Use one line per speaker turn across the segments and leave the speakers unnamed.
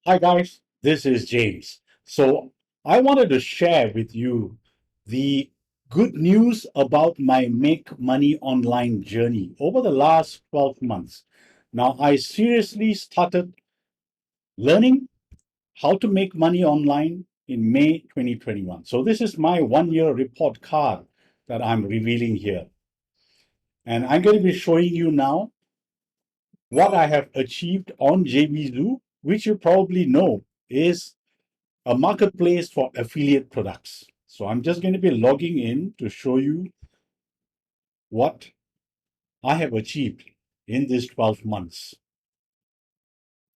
Hi guys, this is James. So I wanted to share with you the good news about my make money online journey over the last 12 months. Now I seriously started learning how to make money online in May 2021. So this is my 1 year report card that I'm revealing here. And I'm going to be showing you now what I have achieved on JBZoo, which you probably know is a marketplace for affiliate products. So I'm just going to be logging in to show you what I have achieved in these 12 months.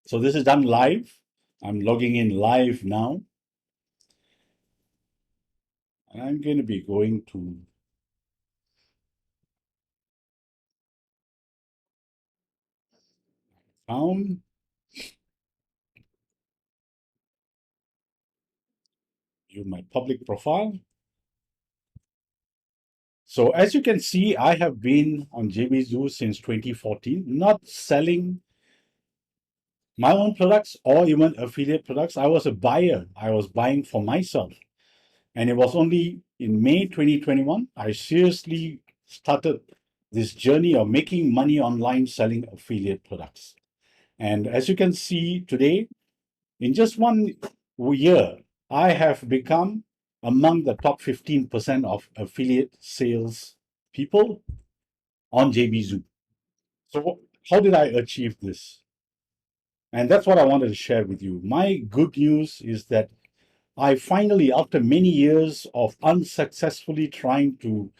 So this is done live. I'm logging in live now. And I'm going to be going to town. View my public profile. So as you can see, I have been on JBZoo since 2014, not selling my own products or even affiliate products. I was a buyer. I was buying for myself. And it was only in May 2021 I seriously started this journey of making money online selling affiliate products. And as you can see today, in just 1 year, I have become among the top 15% of affiliate sales people on JBZoo. So how did I achieve this? And that's what I wanted to share with you. My good news is that I finally, after many years of unsuccessfully trying to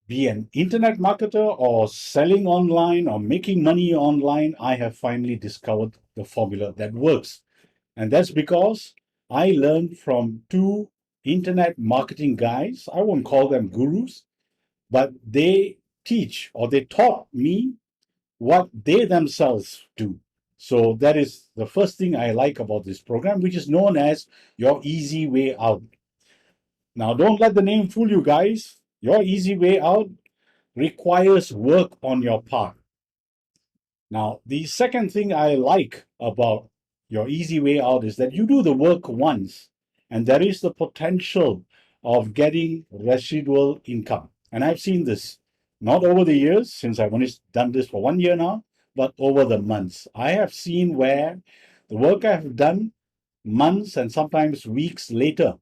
be an internet marketer or selling online or making money online, I have finally discovered the formula that works. And that's because I learned from two internet marketing guys. I won't call them gurus, but they teach or they taught me what they themselves do. So that is the first thing I like about this program, which is known as your easy way out. Now, don't let the name fool you guys. Your easy way out requires work on your part. Now, the second thing I like about your easy way out is that you do the work once and there is the potential of getting residual income. And I've seen this not over the years, since I've only done this for 1 year now, but over the months. I have seen where the work I have done months and sometimes weeks later,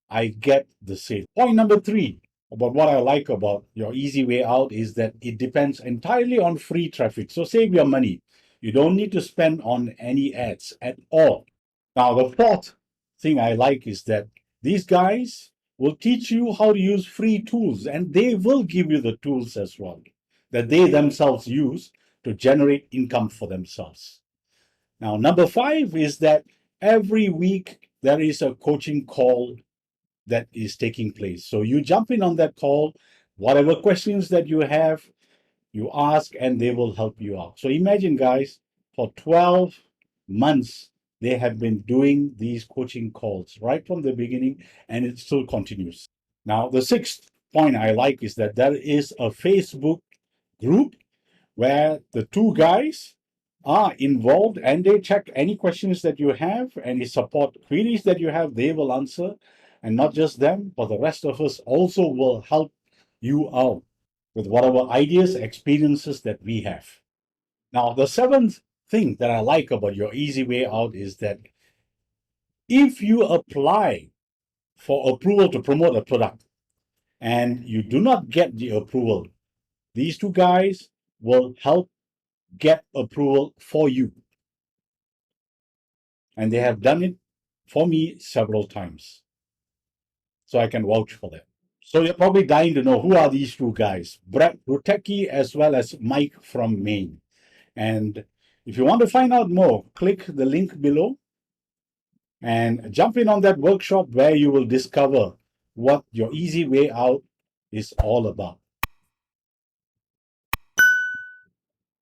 I get the sale. Point number three about what I like about your easy way out is that it depends entirely on free traffic. So save your money. You don't need to spend on any ads at all. Now, the fourth thing I like is that these guys will teach you how to use free tools, and they will give you the tools as well that they themselves use to generate income for themselves. Now, number five is that every week there is a coaching call that is taking place. So you jump in on that call, whatever questions that you have, you ask, and they will help you out. So imagine, guys, for 12 months, they have been doing these coaching calls right from the beginning, and it still continues. Now, the sixth point I like is that there is a Facebook group where the two guys are involved and they check any questions that you have, any support queries that you have, they will answer. And not just them, but the rest of us also will help you out with whatever ideas, experiences that we have. Now, the seventh thing that I like about your easy way out is that if you apply for approval to promote a product and you do not get the approval, these two guys will help get approval for you. And they have done it for me several times. So I can vouch for that. So you're probably dying to know who are these two guys, Bret Rutecky as well as Mike from Maine. And if you want to find out more, click the link below and jump in on that workshop where you will discover what your easy way out is all about.